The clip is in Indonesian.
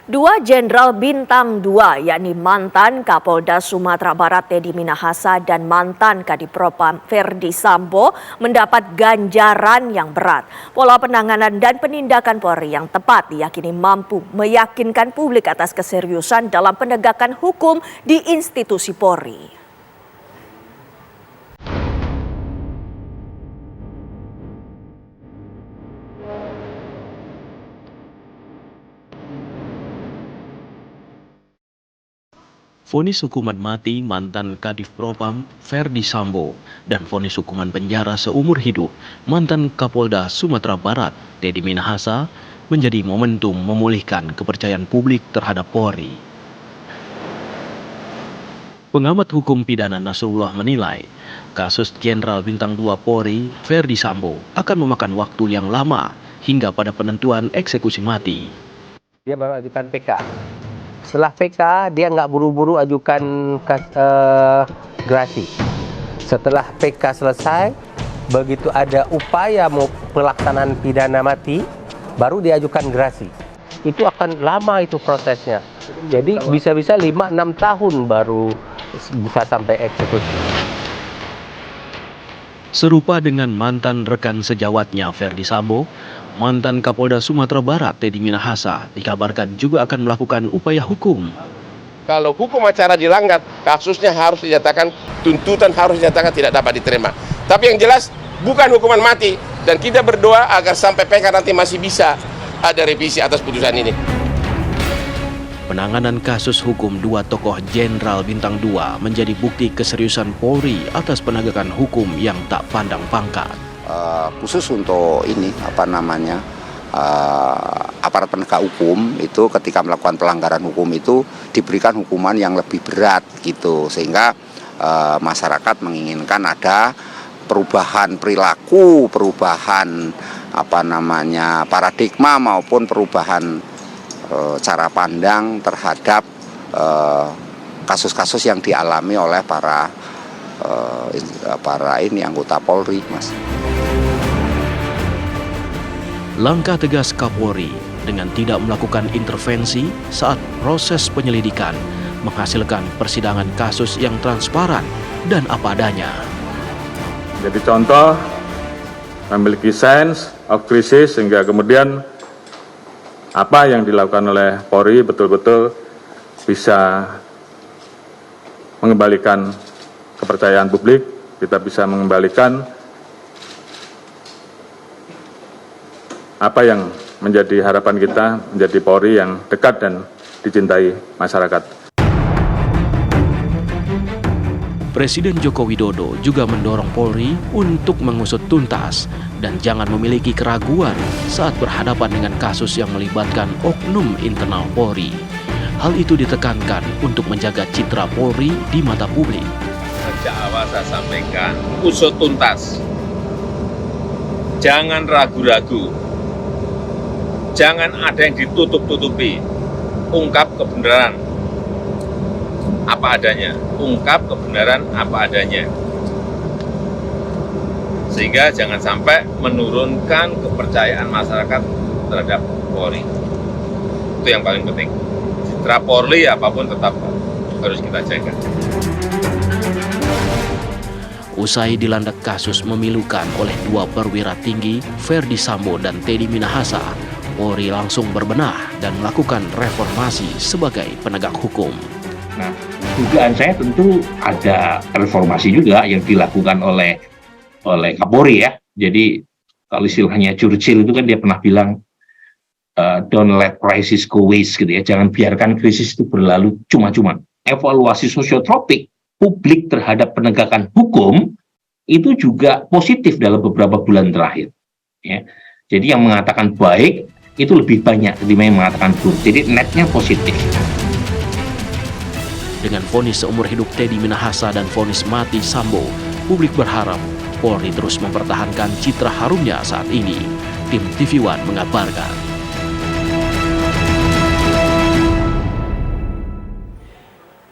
Dua Jenderal Bintang 2, yakni mantan Kapolda Sumatera Barat Teddy Minahasa dan mantan Kadipropam Ferdy Sambo mendapat ganjaran yang berat. Pola penanganan dan penindakan Polri yang tepat diyakini mampu meyakinkan publik atas keseriusan dalam penegakan hukum di institusi Polri. Vonis hukuman mati mantan Kadif Propam Ferdy Sambo dan vonis hukuman penjara seumur hidup mantan Kapolda Sumatera Barat Teddy Minahasa menjadi momentum memulihkan kepercayaan publik terhadap Polri. Pengamat hukum pidana Nasrullah menilai kasus Jenderal Bintang 2 Polri Ferdy Sambo akan memakan waktu yang lama hingga pada penentuan eksekusi mati. Dia baru ajukan PK. Setelah PK, dia nggak buru-buru ajukan gerasi. Setelah PK selesai, begitu ada upaya mau pelaksanaan pidana mati, baru diajukan gerasi. Itu akan lama itu prosesnya. Jadi bisa-bisa 5-6 tahun baru bisa sampai eksekusi. Serupa dengan mantan rekan sejawatnya Ferdy Sambo, mantan Kapolda Sumatera Barat Teddy Minahasa dikabarkan juga akan melakukan upaya hukum. Kalau hukum acara dilanggar, kasusnya harus dinyatakan, tuntutan harus dinyatakan tidak dapat diterima. Tapi yang jelas bukan hukuman mati, dan kita berdoa agar sampai PK nanti masih bisa ada revisi atas putusan ini. Penanganan kasus hukum dua tokoh Jenderal Bintang 2 menjadi bukti keseriusan Polri atas penegakan hukum yang tak pandang pangkat. Khusus untuk ini aparat penegak hukum itu ketika melakukan pelanggaran hukum itu diberikan hukuman yang lebih berat gitu, sehingga masyarakat menginginkan ada perubahan perilaku, perubahan paradigma maupun perubahan cara pandang terhadap kasus-kasus yang dialami oleh para anggota Polri, Mas. Langkah tegas Kapolri dengan tidak melakukan intervensi saat proses penyelidikan menghasilkan persidangan kasus yang transparan dan apa adanya. Jadi contoh memiliki sense of crisis sehingga kemudian apa yang dilakukan oleh Polri betul-betul bisa mengembalikan kepercayaan publik, kita bisa mengembalikan apa yang menjadi harapan kita menjadi Polri yang dekat dan dicintai masyarakat. Presiden Joko Widodo juga mendorong Polri untuk mengusut tuntas dan jangan memiliki keraguan saat berhadapan dengan kasus yang melibatkan oknum internal Polri. Hal itu ditekankan untuk menjaga citra Polri di mata publik. Sejak awal saya sampaikan, usut tuntas. Jangan ragu-ragu. Jangan ada yang ditutup-tutupi. Ungkap kebenaran apa adanya, ungkap kebenaran apa adanya, sehingga jangan sampai menurunkan kepercayaan masyarakat terhadap Polri. Itu yang paling penting. Citra Polri apapun tetap harus kita jaga. Usai dilanda kasus memilukan oleh dua perwira tinggi Ferdy Sambo dan Teddy Minahasa, Polri langsung berbenah dan melakukan reformasi sebagai penegak hukum. Nah, dugaan saya tentu ada reformasi juga yang dilakukan oleh Kapolri ya. Jadi kalau istilahnya Churchill itu kan dia pernah bilang don't let crisis go waste gitu ya. Jangan biarkan krisis itu berlalu cuma-cuma. Evaluasi sosiotropik publik terhadap penegakan hukum itu juga positif dalam beberapa bulan terakhir. Ya. Jadi yang mengatakan baik itu lebih banyak ketimbang yang mengatakan buruk. Jadi netnya positif. Dengan vonis seumur hidup Teddy Minahasa dan vonis mati Sambo, publik berharap Polri terus mempertahankan citra harumnya saat ini. Tim TV One mengabarkan.